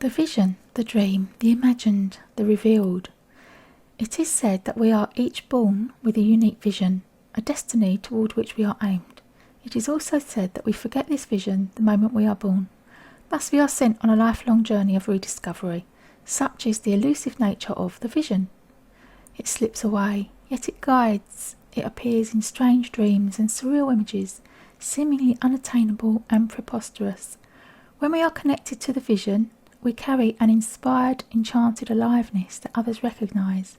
The vision, the dream, the imagined, the revealed. It is said that we are each born with a unique vision, a destiny toward which we are aimed. It is also said that we forget this vision the moment we are born. Thus we are sent on a lifelong journey of rediscovery. Such is the elusive nature of the vision. It slips away, yet it guides. It appears in strange dreams and surreal images, seemingly unattainable and preposterous. When we are connected to the vision, we carry an inspired, enchanted aliveness that others recognise.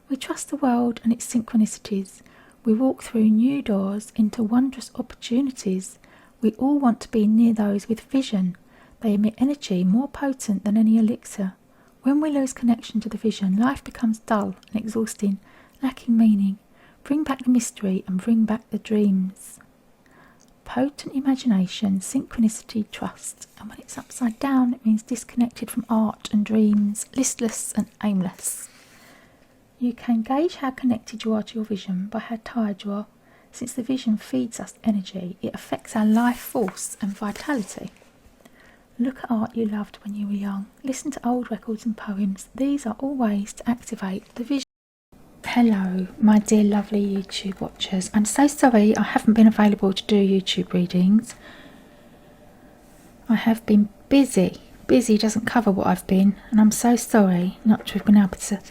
We trust the world and its synchronicities. We walk through new doors into wondrous opportunities. We all want to be near those with vision. They emit energy more potent than any elixir. When we lose connection to the vision, life becomes dull and exhausting, lacking meaning. Bring back the mystery and bring back the dreams. Potent imagination, synchronicity, trust. And when it's upside down, it means disconnected from art and dreams, listless and aimless. You can gauge how connected you are to your vision by how tired you are. Since the vision feeds us energy, it affects our life force and vitality. Look at art you loved when you were young. Listen to old records and poems. These are all ways to activate the vision. Hello, my dear lovely YouTube watchers. I'm so sorry I haven't been available to do YouTube readings. I have been busy. Busy doesn't cover what I've been, and I'm so sorry not to have been able to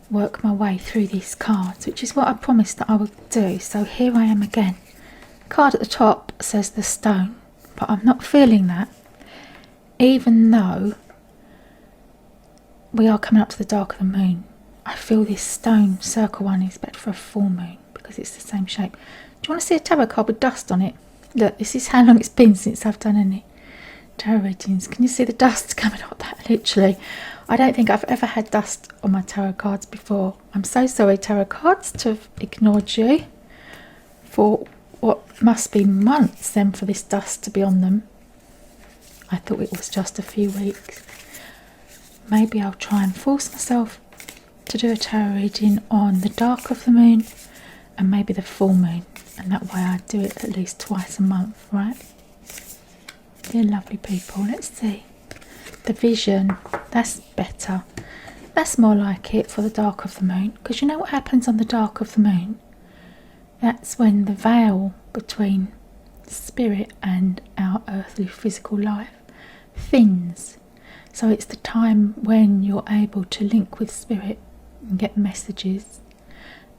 work my way through these cards, which is what I promised that I would do. So here I am again. The card at the top says the stone, but I'm not feeling that, even though we are coming up to the dark of the moon. I feel this stone circle one is better for a full moon because it's the same shape. Do you want to see a tarot card with dust on it? Look, this is how long it's been since I've done any tarot readings. Can you see the dust coming off that? Literally, I don't think I've ever had dust on my tarot cards before. I'm so sorry, tarot cards, to have ignored you for what must be months then for this dust to be on them. I thought it was just a few weeks. Maybe I'll try and force myself to do a tarot reading on the dark of the moon and maybe the full moon, and that way I do it at least twice a month, right? Dear lovely people, let's see. The vision, that's better. That's more like it for the dark of the moon, because you know what happens on the dark of the moon? That's when the veil between spirit and our earthly physical life thins. So it's the time when you're able to link with spirit and get messages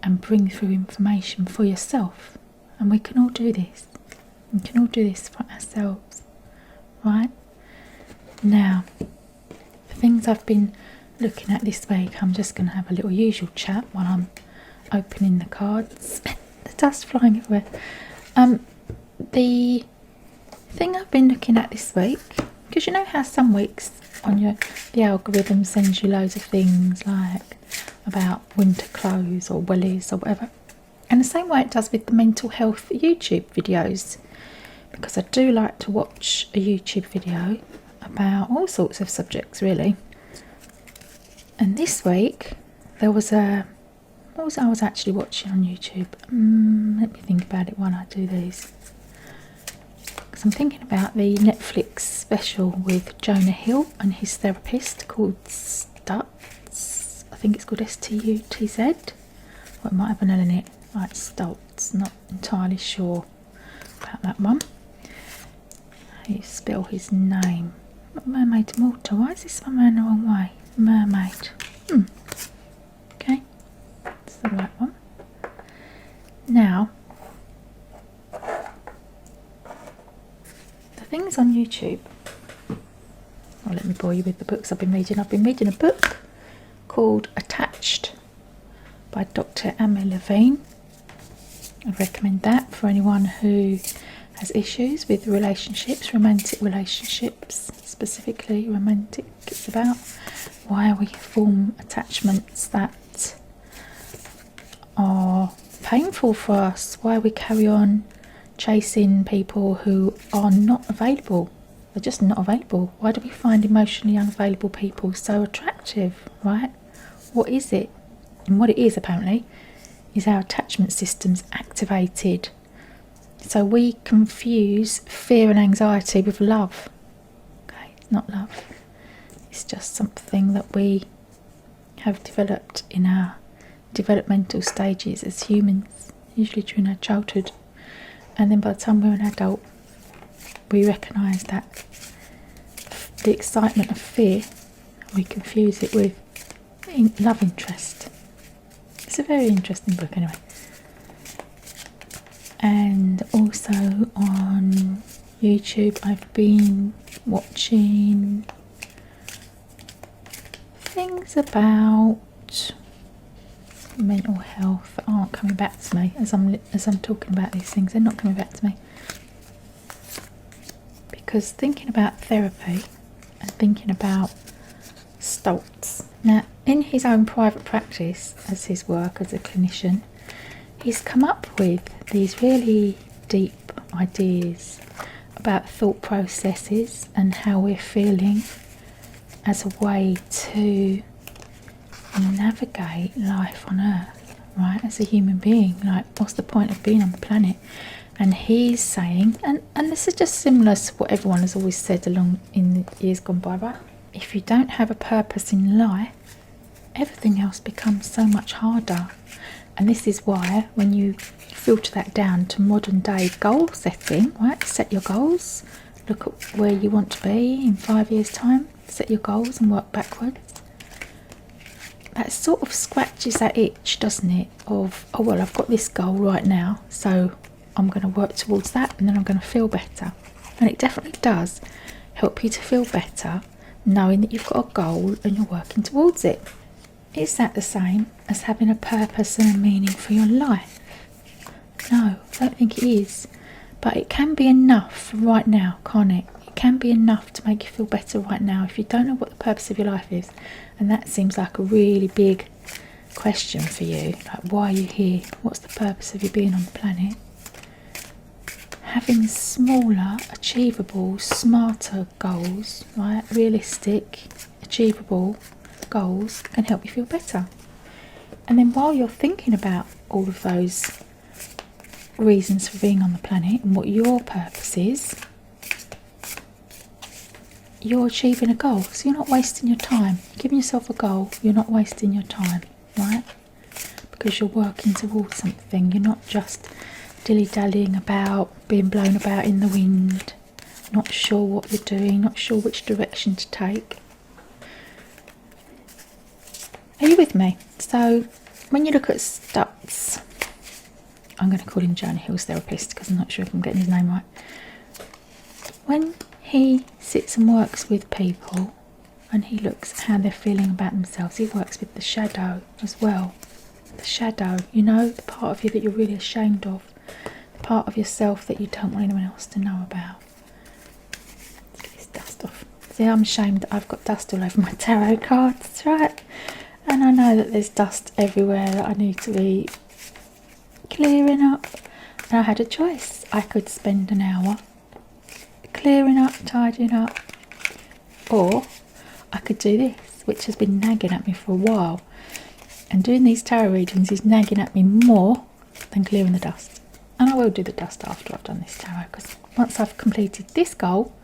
and bring through information for yourself. And we can all do this. We can all do this for ourselves, right? Now, the things I've been looking at this week, I'm just going to have a little usual chat while I'm opening the cards. The dust flying everywhere. The thing I've been looking at this week, because you know how some weeks on the algorithm sends you loads of things like about winter clothes or wellies or whatever, and the same way it does with the mental health YouTube videos, because I do like to watch a YouTube video about all sorts of subjects really. And this week there was what was I was actually watching on YouTube? Let me think about it while I do these. I'm thinking about the Netflix special with Jonah Hill and his therapist called Stutz. I think it's called Stutz, or it might have an L in it. Right, Stutz, not entirely sure about that one. How you spell his name? Mermaid Malta. Why is this one going the wrong way? Mermaid. Okay, that's the right one. Now, things on YouTube. Oh, let me bore you with the books I've been reading. I've been reading a book called Attached by Dr. Amy Levine. I recommend that for anyone who has issues with relationships, romantic relationships, specifically romantic. It's about why we form attachments that are painful for us, why we carry on chasing people who are not available. They're just not available. Why do we find emotionally unavailable people so attractive, right? What is it? And what it is, apparently, is our attachment systems activated. So we confuse fear and anxiety with love. Okay, it's not love. It's just something that we have developed in our developmental stages as humans, usually during our childhood, and then by the time we're an adult we recognise that the excitement of fear, we confuse it with love interest. It's a very interesting book anyway. And also on YouTube I've been watching things about mental health that aren't coming back to me as I'm talking about these things. They're not coming back to me because thinking about therapy and thinking about Stoltz. Now, in his own private practice, as his work as a clinician, he's come up with these really deep ideas about thought processes and how we're feeling as a way to navigate life on Earth, right? As a human being, like, what's the point of being on the planet? And he's saying, and this is just similar to what everyone has always said along in the years gone by, right? If you don't have a purpose in life, everything else becomes so much harder. And this is why when you filter that down to modern day goal setting, right? Set your goals, look at where you want to be in 5 years' time, set your goals and work backwards. That sort of scratches that itch, doesn't it? Of, oh well, I've got this goal right now, so I'm going to work towards that and then I'm going to feel better. And it definitely does help you to feel better, knowing that you've got a goal and you're working towards it. Is that the same as having a purpose and a meaning for your life? No, I don't think it is. But it can be enough for right now, can't it? It can be enough to make you feel better right now if you don't know what the purpose of your life is. And that seems like a really big question for you. Like, why are you here? What's the purpose of you being on the planet? Having smaller, achievable, smarter goals, right? Realistic, achievable goals can help you feel better. And then while you're thinking about all of those reasons for being on the planet and what your purpose is, you're achieving a goal. So you're not wasting your time. Giving yourself a goal, you're not wasting your time, right? Because you're working towards something. You're not just dilly-dallying about, being blown about in the wind, not sure what you're doing, not sure which direction to take. Are you with me? So when you look at Stutz, I'm going to call him Jonah Hill's therapist because I'm not sure if I'm getting his name right. When he sits and works with people and he looks at how they're feeling about themselves, he works with the shadow as well. The shadow, you know, the part of you that you're really ashamed of, the part of yourself that you don't want anyone else to know about. Let's get this dust off. See, I'm ashamed that I've got dust all over my tarot cards, right? And I know that there's dust everywhere that I need to be clearing up. And I had a choice. I could spend an hour clearing up, tidying up, or I could do this, which has been nagging at me for a while. And doing these tarot readings is nagging at me more than clearing the dust. And I will do the dust after I've done this tarot, because once I've completed this goal,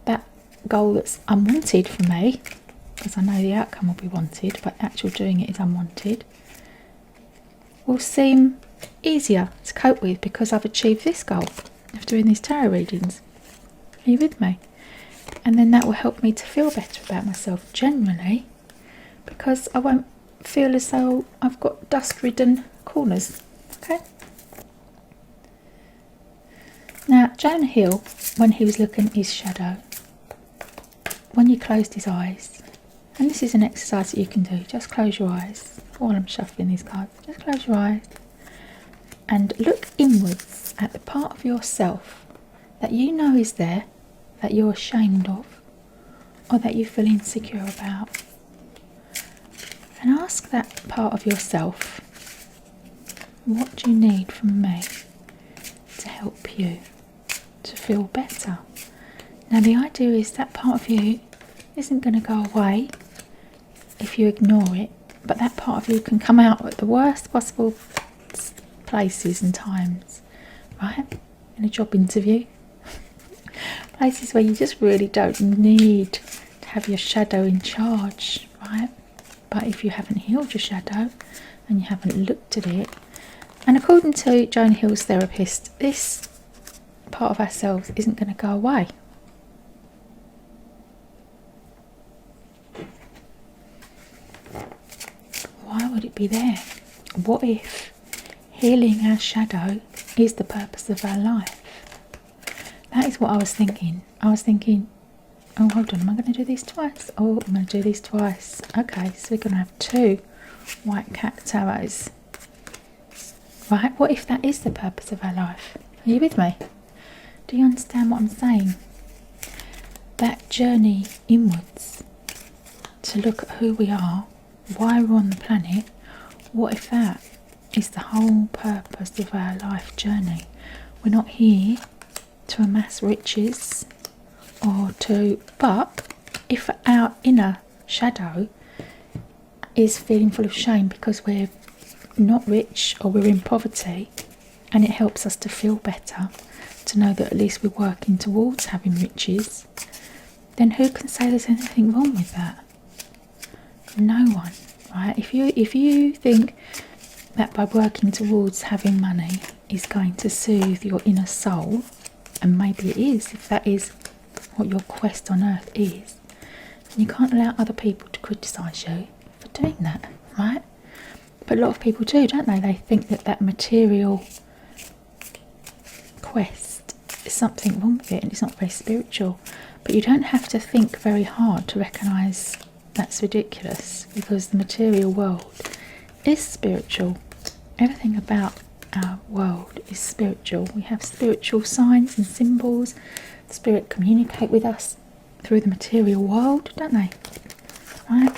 that goal that's unwanted for me, because I know the outcome will be wanted, but actual doing it is unwanted, will seem easier to cope with because I've achieved this goal of doing these tarot readings. Are you with me? And then that will help me to feel better about myself generally, because I won't feel as though I've got dust-ridden corners. Okay? Now, Jonah Hill, when he was looking at his shadow, when you closed his eyes, and this is an exercise that you can do, just close your eyes while I'm shuffling these cards. Just close your eyes and look inwards at the part of yourself that you know is there, that you're ashamed of, or that you feel insecure about. And ask that part of yourself, what do you need from me to help you to feel better? Now the idea is that part of you isn't going to go away if you ignore it, but that part of you can come out at the worst possible places and times, right? In a job interview, places where you just really don't need to have your shadow in charge, right? But if you haven't healed your shadow and you haven't looked at it, and according to Jonah Hill's therapist, this part of ourselves isn't going to go away. Why would it be there? What if healing our shadow is the purpose of our life? That is what I was thinking. I was thinking, oh, hold on, am I going to do these twice? Oh, I'm going to do these twice. Okay, so we're going to have 2 white cat tarots. Right, what if that is the purpose of our life? Are you with me? Do you understand what I'm saying? That journey inwards to look at who we are, why we're on the planet, what if that is the whole purpose of our life journey? We're not here to amass riches but if our inner shadow is feeling full of shame because we're not rich or we're in poverty, and it helps us to feel better, to know that at least we're working towards having riches, then who can say there's anything wrong with that? No one, right? If you think that by working towards having money is going to soothe your inner soul, and maybe it is, if that is what your quest on earth is, then you can't allow other people to criticise you for doing that, right? But a lot of people do, don't they? They think that that material quest is something wrong with it and it's not very spiritual. But you don't have to think very hard to recognise that's ridiculous, because the material world is spiritual. Everything about our world is spiritual. We have spiritual signs and symbols. The spirit communicate with us through the material world, don't they? Right?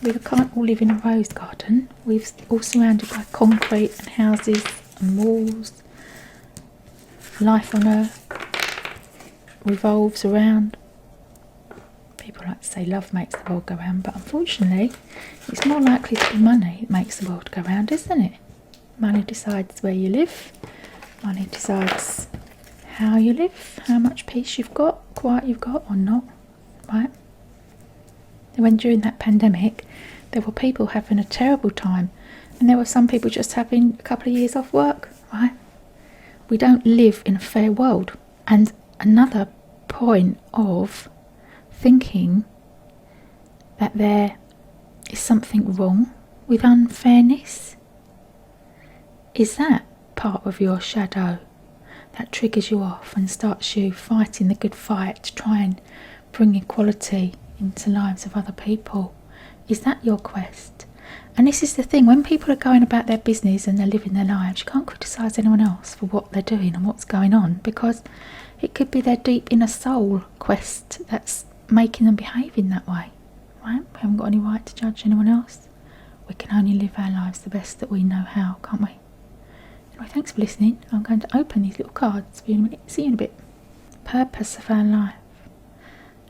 We can't all live in a rose garden. We're all surrounded by concrete and houses and walls. Life on earth revolves around. People like to say love makes the world go round, but unfortunately it's more likely to be money that makes the world go round, isn't it? Money decides where you live. Money decides how you live, how much peace you've got, quiet you've got or not, right? When during that pandemic there were people having a terrible time, and there were some people just having a couple of years off work, right? We don't live in a fair world. And another point of thinking that there is something wrong with unfairness, is that part of your shadow that triggers you off and starts you fighting the good fight to try and bring equality into the lives of other people? Is that your quest? And this is the thing, when people are going about their business and they're living their lives, you can't criticise anyone else for what they're doing and what's going on, because it could be their deep inner soul quest that's making them behave in that way, right? We haven't got any right to judge anyone else. We can only live our lives the best that we know how, can't we? Anyway, thanks for listening. I'm going to open these little cards for you in a minute. See you in a bit. Purpose of our life.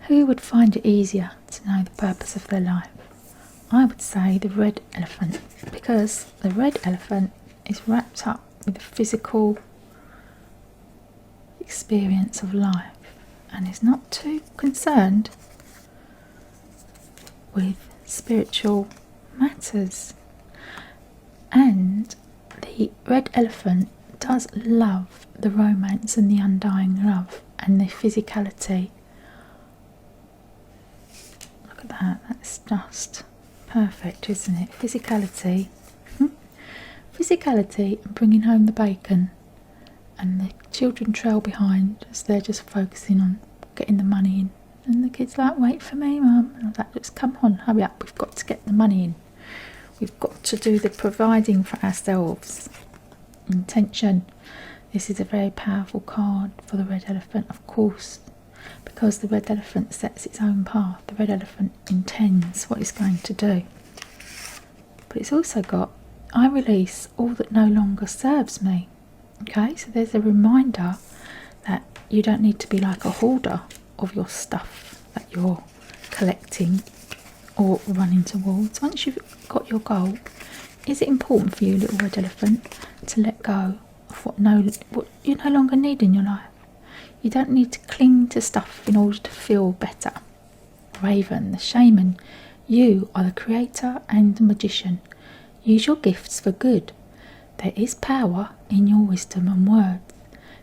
Who would find it easier to know the purpose of their life? I would say the red elephant, because the red elephant is wrapped up with the physical experience of life and is not too concerned with spiritual matters. And the red elephant does love the romance and the undying love and the physicality. Look at that, that's just perfect, isn't it? Physicality. Physicality and bringing home the bacon, and the children trail behind as they're just focusing on getting the money in. And the kid's like, wait for me, Mum. And I was like, just come on, hurry up, we've got to get the money in. We've got to do the providing for ourselves. Intention. This is a very powerful card for the red elephant, of course, because the red elephant sets its own path. The red elephant intends what it's going to do. But it's also got, I release all that no longer serves me. Okay, so there's a reminder that you don't need to be like a hoarder of your stuff that you're collecting or running towards. Once you've got your goal, is it important for you, little red elephant, to let go of what you no longer need in your life? You don't need to cling to stuff in order to feel better. Raven, the shaman. You are the creator and the magician. Use your gifts for good. There is power in your wisdom and words.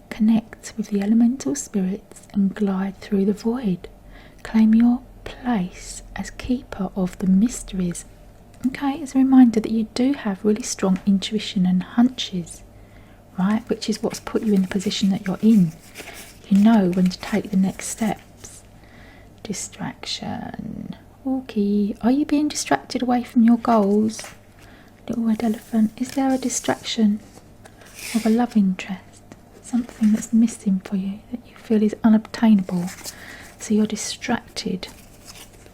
Connect with the elemental spirits and glide through the void. Claim your place as keeper of the mysteries. Okay, it's a reminder that you do have really strong intuition and hunches, right? Which is what's put you in the position that you're in. You know when to take the next steps. Distraction. Okay, are you being distracted away from your goals? Little red elephant, is there a distraction of a love interest? Something that's missing for you that you feel is unobtainable, so you're distracted.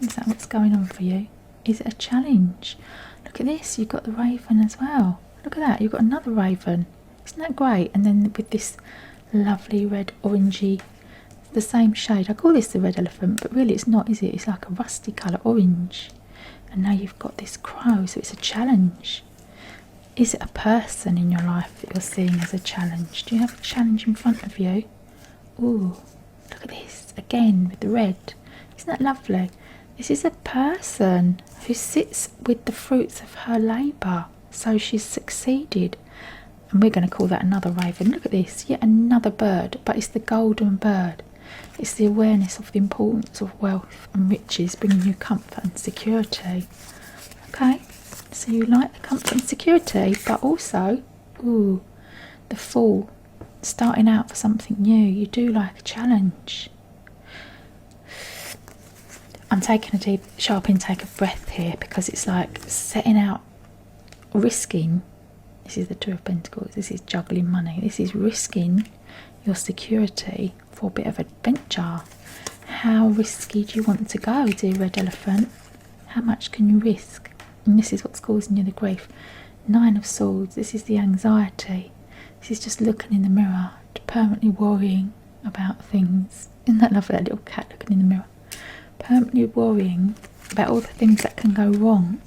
Is that what's going on for you? Is it a challenge? Look at this, you've got the raven as well. Look at that, you've got another raven. Isn't that great? And then with this lovely red orangey, the same shade. I call this the red elephant, but really it's not, is it? It's like a rusty colour orange. And now you've got this crow, so it's a challenge. Is it a person in your life that you're seeing as a challenge? Do you have a challenge in front of you? Ooh, look at this, again with the red. Isn't that lovely? This is a person who sits with the fruits of her labour, so she's succeeded. And we're going to call that another raven. Look at this, yet another bird, but it's the golden bird. It's the awareness of the importance of wealth and riches, bringing you comfort and security. Okay, so you like the comfort and security, but also, ooh, the Fool, starting out for something new. You do like a challenge. I'm taking a deep, sharp intake of breath here because it's like setting out, risking. This is the Two of Pentacles. This is juggling money. This is risking your security for a bit of adventure. How risky do you want to go, dear red elephant? How much can you risk? And this is what's causing you the grief. Nine of Swords. This is the anxiety. This is just looking in the mirror, permanently worrying about things. Isn't that lovely, that little cat looking in the mirror? Permanently worrying about all the things that can go wrong.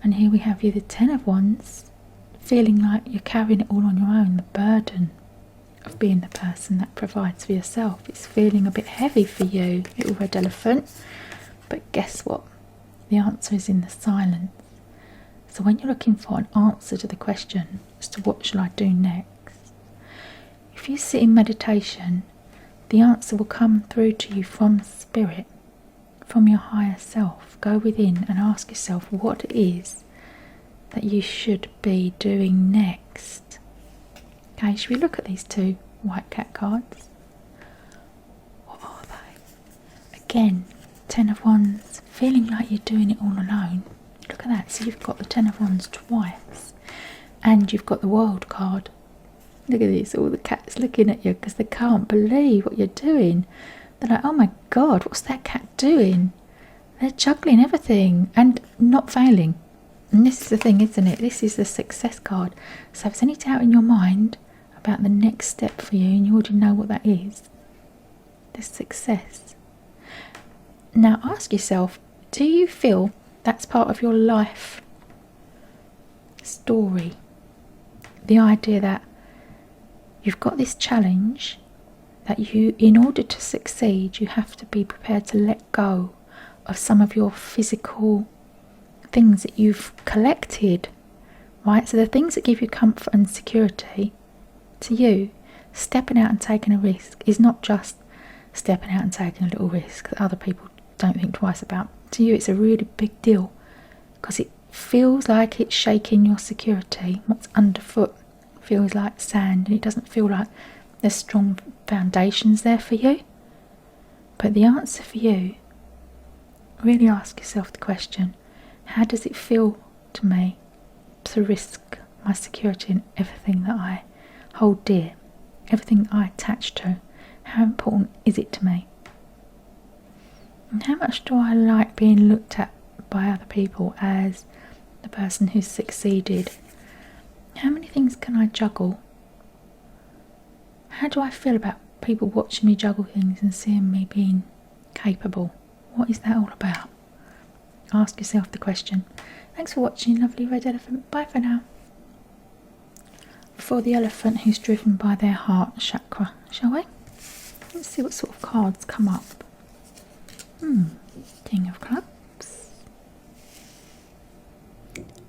And here we have you, the Ten of Wands, feeling like you're carrying it all on your own, the burden of being the person that provides for yourself. It's feeling a bit heavy for you, little red elephant. But guess what? The answer is in the silence. So when you're looking for an answer to the question as to what shall I do next, if you sit in meditation, the answer will come through to you from spirit, from your higher self. Go within and ask yourself what it is that you should be doing next. Okay, should we look at these two white cat cards? What are they? Again, Ten of Wands, feeling like you're doing it all alone. Look at that, so you've got the Ten of Wands twice, and you've got the World card. Look at this, all the cats looking at you because they can't believe what you're doing. They're like, oh my God, what's that cat doing? They're juggling everything and not failing. And this is the thing, isn't it? This is the success card. So if there's any doubt in your mind about the next step for you, and you already know what that is, the success. Now ask yourself, do you feel that's part of your life story? The idea that you've got this challenge, that you, in order to succeed, you have to be prepared to let go of some of your physical things that you've collected, right? So the things that give you comfort and security, to you, stepping out and taking a risk is not just stepping out and taking a little risk that other people don't think twice about. To you, it's a really big deal because it feels like it's shaking your security. What's underfoot feels like sand, and it doesn't feel like there's strong foundations there for you. But the answer for you, really ask yourself the question, how does it feel to me to risk my security and everything that I hold dear, everything that I attach to? How important is it to me? And how much do I like being looked at by other people as the person who's succeeded? How many things can I juggle? How do I feel about people watching me juggle things and seeing me being capable? What is that all about? Ask yourself the question. Thanks for watching, lovely red elephant. Bye for now. For the elephant who's driven by their heart chakra, shall we? Let's see what sort of cards come up. King of Clubs.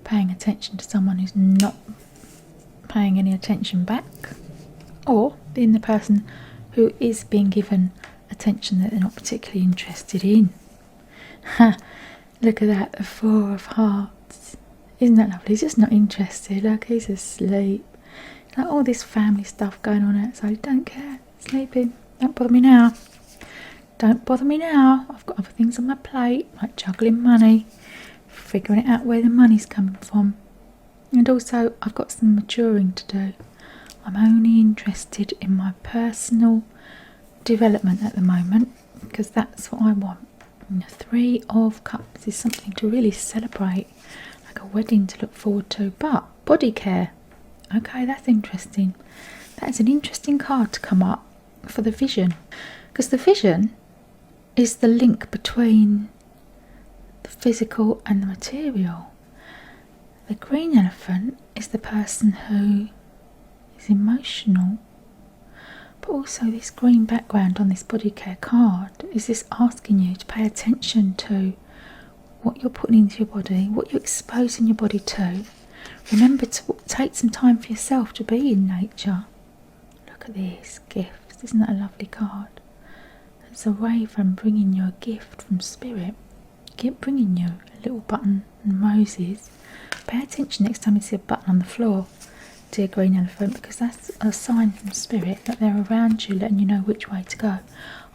Paying attention to someone who's not paying any attention back, or being the person who is being given attention that they're not particularly interested in. Ha! Look at that, the Four of Hearts. Isn't that lovely? He's just not interested. Look, he's asleep. Like all this family stuff going on outside. Don't care. Sleeping. Don't bother me now. Don't bother me now. I've got other things on my plate, like juggling money, figuring it out where the money's coming from. And also, I've got some maturing to do. I'm only interested in my personal development at the moment, because that's what I want. And the Three of Cups is something to really celebrate, like a wedding to look forward to. But body care, okay, that's interesting. That's an interesting card to come up for the vision, because the vision is the link between the physical and the material. The green elephant is the person who is emotional, but also this green background on this body care card is this asking you to pay attention to what you're putting into your body, what you're exposing your body to. Remember to take some time for yourself to be in nature. Look at these gifts. Isn't that a lovely card? It's a raven bringing you a gift from spirit. Keep bringing you a little button and roses. Pay attention next time you see a button on the floor, dear green elephant, because that's a sign from spirit that they're around you, letting you know which way to go.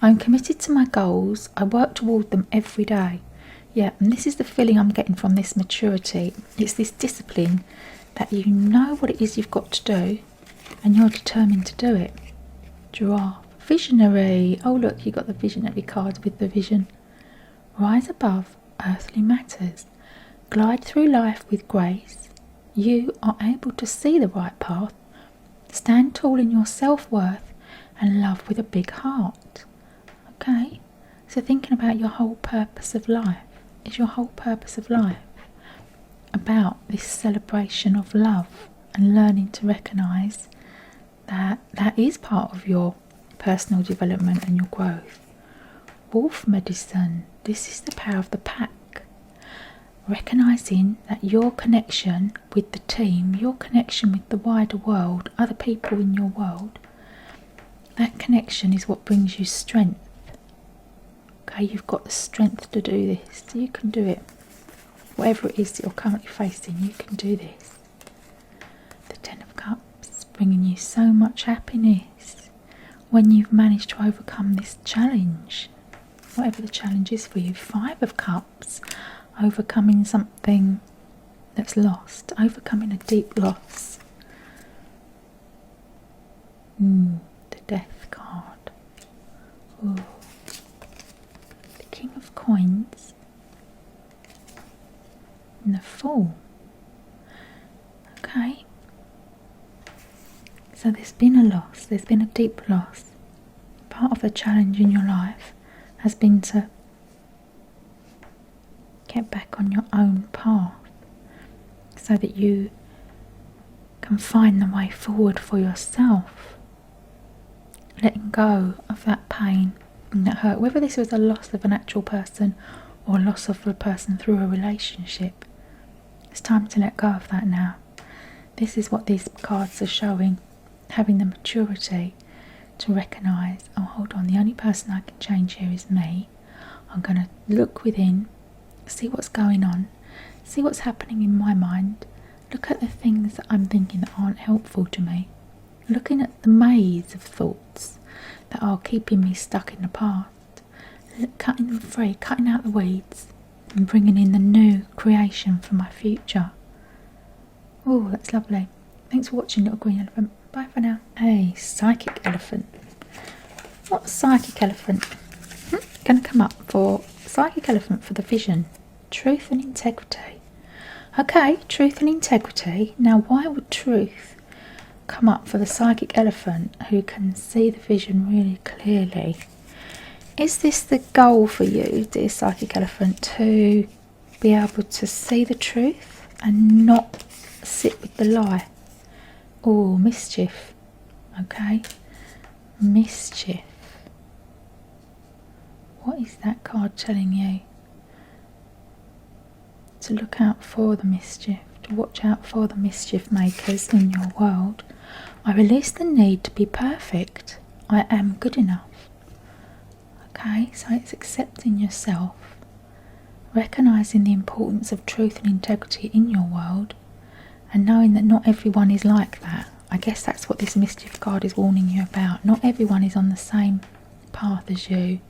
I'm committed to my goals. I work toward them every day. Yeah, and this is the feeling I'm getting from this maturity. It's this discipline that you know what it is you've got to do and you're determined to do it. Giraffe. Visionary. Oh look, you got the visionary card with the vision. Rise above earthly matters. Glide through life with grace. You are able to see the right path. Stand tall in your self-worth and love with a big heart. Okay, so thinking about your whole purpose of life. Is your whole purpose of life about this celebration of love and learning to recognise that that is part of your personal development and your growth? Wolf medicine. This is the power of the pack. Recognising that your connection with the team, your connection with the wider world, other people in your world, that connection is what brings you strength. Okay, you've got the strength to do this. You can do it. Whatever it is that you're currently facing, you can do this. The Ten of Cups, bringing you so much happiness when you've managed to overcome this challenge, whatever the challenge is for you. Five of Cups, overcoming something that's lost, overcoming a deep loss. The Death card. Ooh. The King of Coins and the Fool. Okay, so there's been a loss, there's been a deep loss. Part of the challenge in your life has been to get back on your own path so that you can find the way forward for yourself, letting go of that pain and that hurt, whether this was a loss of an actual person or a loss of a person through a relationship. It's time to let go of that now. This is what these cards are showing, having the maturity to recognise, oh hold on, the only person I can change here is me. I'm going to look within, see what's going on, see what's happening in my mind, look at the things that I'm thinking that aren't helpful to me, looking at the maze of thoughts that are keeping me stuck in the past, cutting them free, cutting out the weeds and bringing in the new creation for my future. Oh, that's lovely. Thanks for watching, little green elephant. Bye for now. Hey, psychic elephant. What's psychic elephant? Going to come up for psychic elephant for the vision. Truth and integrity. Okay, truth and integrity. Now, why would truth come up for the psychic elephant who can see the vision really clearly? Is this the goal for you, dear psychic elephant, to be able to see the truth and not sit with the lie? Oh, mischief. Okay, mischief. What is that card telling you? to look out for the mischief, to watch out for the mischief makers in your world. I release the need to be perfect. I am good enough. Okay, so it's accepting yourself, recognising the importance of truth and integrity in your world, and knowing that not everyone is like that. I guess that's what this mischief card is warning you about. Not everyone is on the same path as you.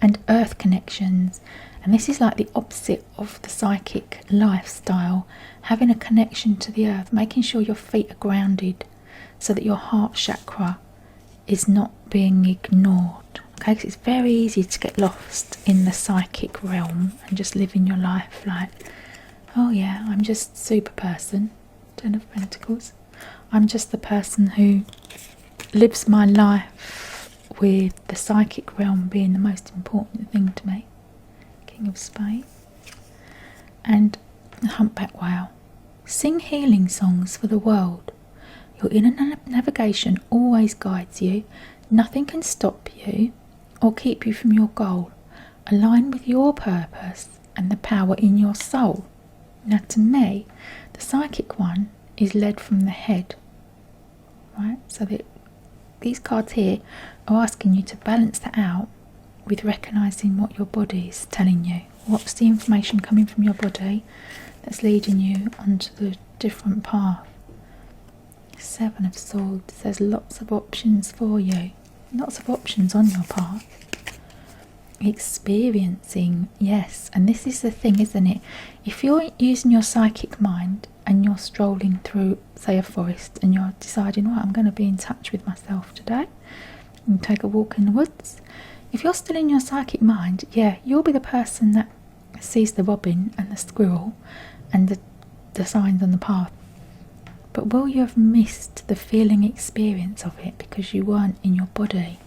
And earth connections, and this is like the opposite of the psychic lifestyle, having a connection to the earth, making sure your feet are grounded so that your heart chakra is not being ignored. Okay, because it's very easy to get lost in the psychic realm and just living your life like, oh yeah, I'm just super person, Ten of Pentacles. I'm just the person who lives my life with the psychic realm being the most important thing to me. King of Spades. And the humpback whale. Sing healing songs for the world. Your inner navigation always guides you. Nothing can stop you or keep you from your goal. Align with your purpose and the power in your soul. Now to me, the psychic one is led from the head. Right? So these cards here are asking you to balance that out with recognising what your body is telling you. What's the information coming from your body that's leading you onto the different path. Seven of Swords. There's lots of options for you. Lots of options on your path. Experiencing, yes, and this is the thing, isn't it? If you're using your psychic mind and you're strolling through, say, a forest, and you're deciding, right, I'm going to be in touch with myself today and take a walk in the woods. If you're still in your psychic mind, yeah, you'll be the person that sees the robin and the squirrel and the signs on the path. But will you have missed the feeling experience of it because you weren't in your body?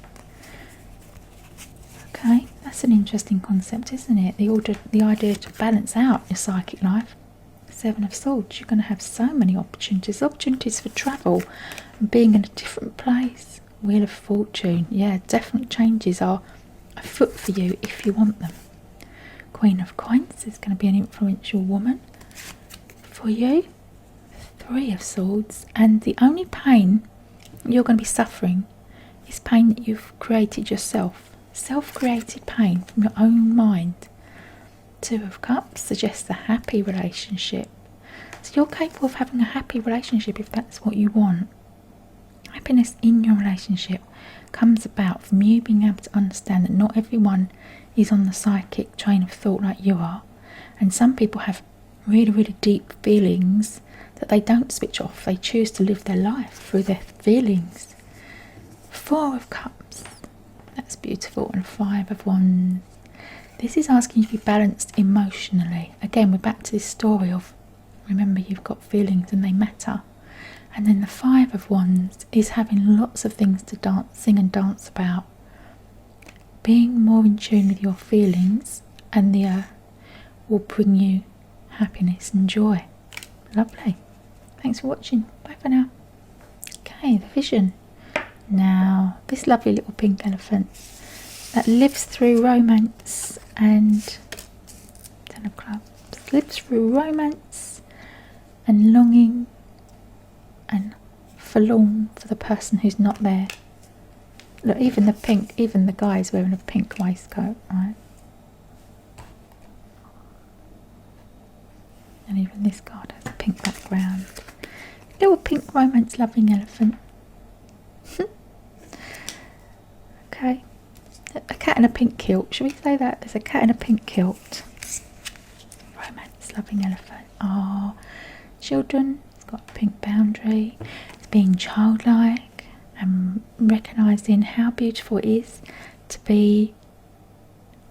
Okay, that's an interesting concept, isn't it? The idea to balance out your psychic life. Seven of Swords, you're going to have so many opportunities for travel and being in a different place. Wheel of Fortune, yeah, definite changes are afoot for you if you want them. Queen of Coins is going to be an influential woman for you. Three of Swords, and the only pain you're going to be suffering is pain that you've created yourself. Self-created pain from your own mind. Two of Cups suggests a happy relationship. So you're capable of having a happy relationship if that's what you want. Happiness in your relationship comes about from you being able to understand that not everyone is on the psychic train of thought like you are. And some people have really, really deep feelings that they don't switch off. They choose to live their life through their feelings. Four of Cups. That's beautiful. And Five of Wands. This is asking you to be balanced emotionally. Again, we're back to this story of, remember, you've got feelings and they matter. And then the Five of Wands is having lots of things to sing and dance about. Being more in tune with your feelings, and the earth will bring you happiness and joy. Lovely. Thanks for watching. Bye for now. Okay, the vision. Now, this lovely little pink elephant that lives through romance and Ten of Clubs, lives through romance and longing and forlorn for the person who's not there. Look, even the guy is wearing a pink waistcoat, right? And even this card has a pink background. Little pink romance loving elephant. Okay. A cat in a pink kilt. Should we say that? There's a cat in a pink kilt. Romance loving elephant. Oh, children. It's got a pink boundary. It's being childlike and recognising how beautiful it is to be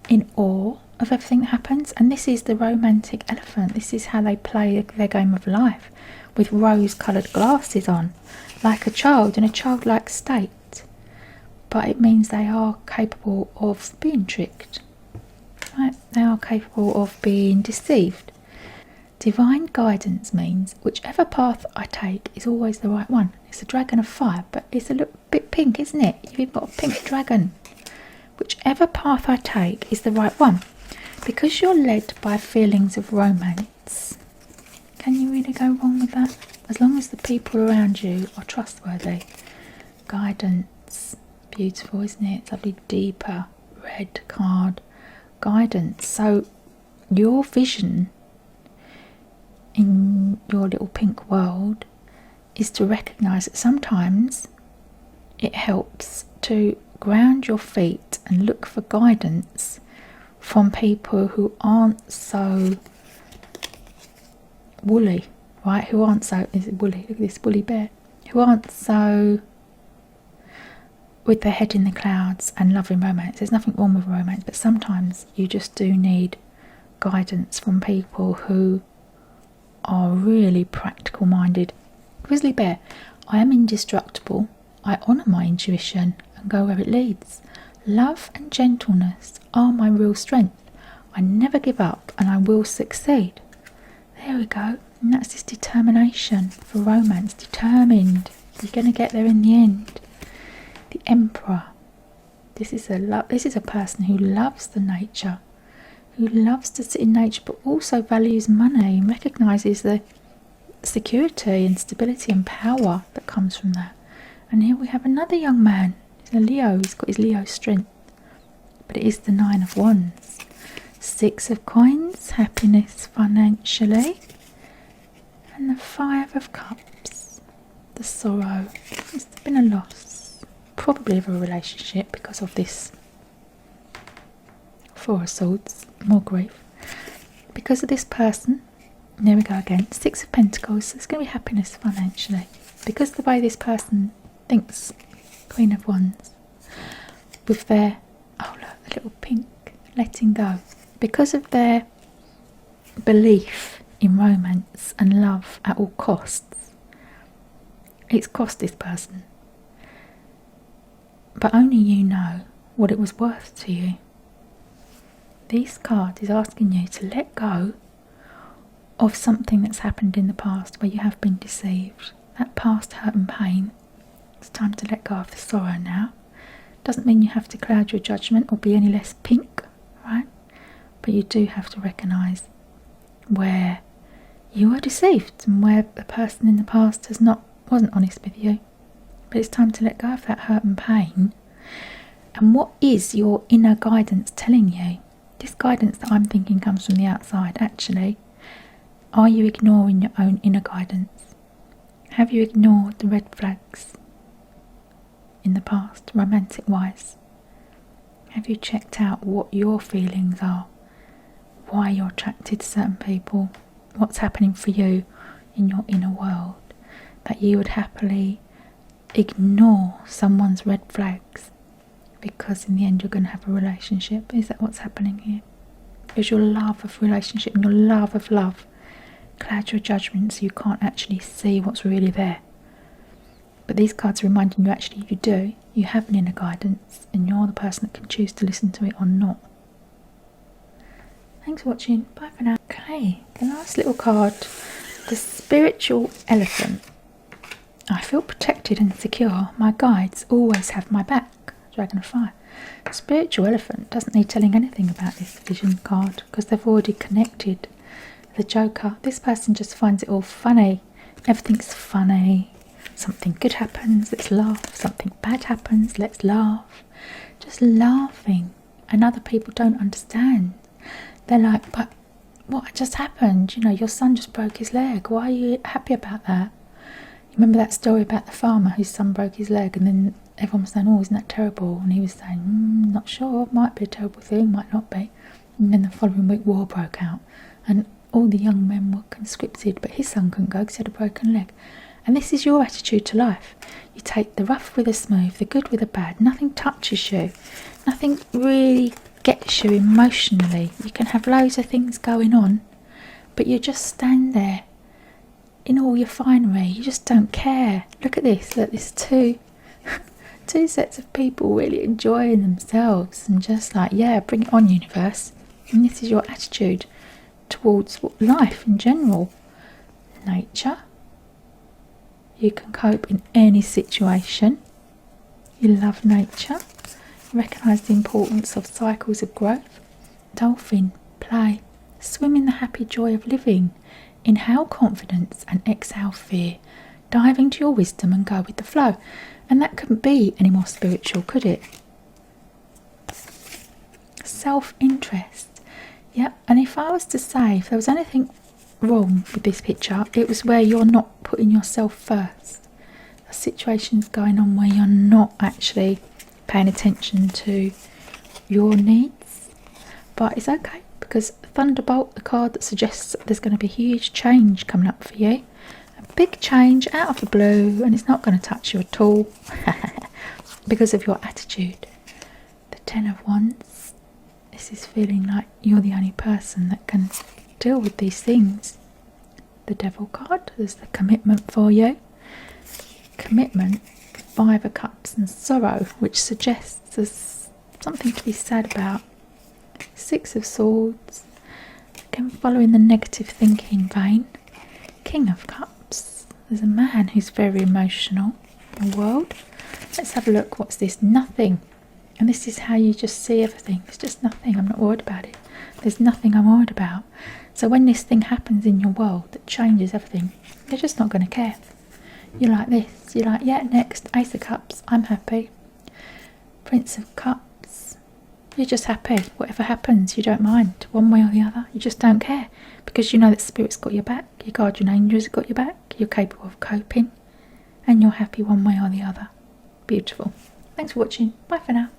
in awe of everything that happens. And this is the romantic elephant. This is how they play their game of life, with rose-coloured glasses on, like a child in a childlike state. But it means they are capable of being tricked, right? They are capable of being deceived. Divine guidance means whichever path I take is always the right one. It's a dragon of fire, but it's a little bit pink, isn't it? You've got a pink dragon. Whichever path I take is the right one. Because you're led by feelings of romance, can you really go wrong with that? As long as the people around you are trustworthy. Guidance. Beautiful, isn't it? It's lovely, deeper red card. Guidance. So your vision in your little pink world is to recognise that sometimes it helps to ground your feet and look for guidance from people who aren't so woolly, right? Who aren't so, is it woolly? Look at this woolly bear. Who aren't so with their head in the clouds and loving romance. There's nothing wrong with romance, but sometimes you just do need guidance from people who are really practical minded. Grizzly bear, I am indestructible. I honour my intuition and go where it leads. Love and gentleness are my real strength. I never give up and I will succeed. There we go. And that's this determination for romance. Determined. You're going to get there in the end. The Emperor. This is a person who loves the nature, who loves to sit in nature, but also values money and recognises the security and stability and power that comes from that. And here we have another young man. He's a Leo. He's got his Leo strength, but it is the 9 of Wands. 6 of Coins, happiness financially, and the 5 of Cups, the sorrow. There's been a loss, probably of a relationship because of this 4 of Swords, more grief. Because of this person, and there we go again, 6 of Pentacles, there's going to be happiness financially. Because of the way this person thinks, Queen of Wands, with their, oh look, the little pink, letting go. Because of their belief in romance and love at all costs, it's cost this person. But only you know what it was worth to you. This card is asking you to let go of something that's happened in the past where you have been deceived. That past hurt and pain. It's time to let go of the sorrow now. Doesn't mean you have to cloud your judgment or be any less pink, right? But you do have to recognise where you were deceived and where the person in the past wasn't honest with you. But it's time to let go of that hurt and pain. And what is your inner guidance telling you? This guidance that I'm thinking comes from the outside. Actually, are you ignoring your own inner guidance? Have you ignored the red flags in the past, romantic wise? Have you checked out what your feelings are? Why you're attracted to certain people? What's happening for you in your inner world? That you would happily ignore someone's red flags because in the end you're going to have a relationship. Is that what's happening here? Is your love of relationship and your love of love cloud your judgment so you can't actually see what's really there? But these cards are reminding you actually you do. You have an inner guidance and you're the person that can choose to listen to it or not. Thanks for watching. Bye for now. Okay, the last little card, the Spiritual Elephant. I feel protected and secure. My guides always have my back. Dragon of Fire. Spiritual Elephant doesn't need telling anything about this vision card because they've already connected. The Joker. This person just finds it all funny. Everything's funny. Something good happens, let's laugh. Something bad happens, let's laugh. Just laughing. And other people don't understand. They're like, but what just happened? You know, your son just broke his leg. Why are you happy about that? Remember that story about the farmer whose son broke his leg and then everyone was saying, oh, isn't that terrible? And he was saying, not sure, might be a terrible thing, might not be. And then the following week war broke out and all the young men were conscripted, but his son couldn't go because he had a broken leg. And this is your attitude to life. You take the rough with the smooth, the good with the bad. Nothing touches you. Nothing really gets you emotionally. You can have loads of things going on, but you just stand there in all your finery. You just don't care. Look at this. Look, there's two sets of people really enjoying themselves and just like, yeah, bring it on, universe. And this is your attitude towards life in general. Nature. You can cope in any situation. You love nature. You recognise the importance of cycles of growth. Dolphin. play. Swim in the happy joy of living. Inhale confidence and exhale fear. Dive into your wisdom and go with the flow. And that couldn't be any more spiritual, could it? Self-interest. Yep, and if I was to say, if there was anything wrong with this picture, it was where you're not putting yourself first. A situation's going on where you're not actually paying attention to your needs. But it's okay, because Thunderbolt, the card that suggests that there's going to be huge change coming up for you. A big change out of the blue, and it's not going to touch you at all because of your attitude. The Ten of Wands. This is feeling like you're the only person that can deal with these things. The Devil card, there's the commitment for you. Commitment, Five of Cups and sorrow, which suggests there's something to be sad about. Six of Swords, again following the negative thinking vein. King of Cups, there's a man who's very emotional in the world. Let's have a look. What's this? Nothing. And this is how you just see everything. It's just nothing. I'm not worried about it. There's nothing I'm worried about. So when this thing happens in your world that changes everything, you're just not going to care. You're like this. You're like, yeah, next. Ace of Cups. I'm happy. Prince of Cups. You're just happy. Whatever happens, you don't mind. One way or the other. You just don't care. Because you know that Spirit's got your back. Your guardian angels have got your back. You're capable of coping. And you're happy one way or the other. Beautiful. Thanks for watching. Bye for now.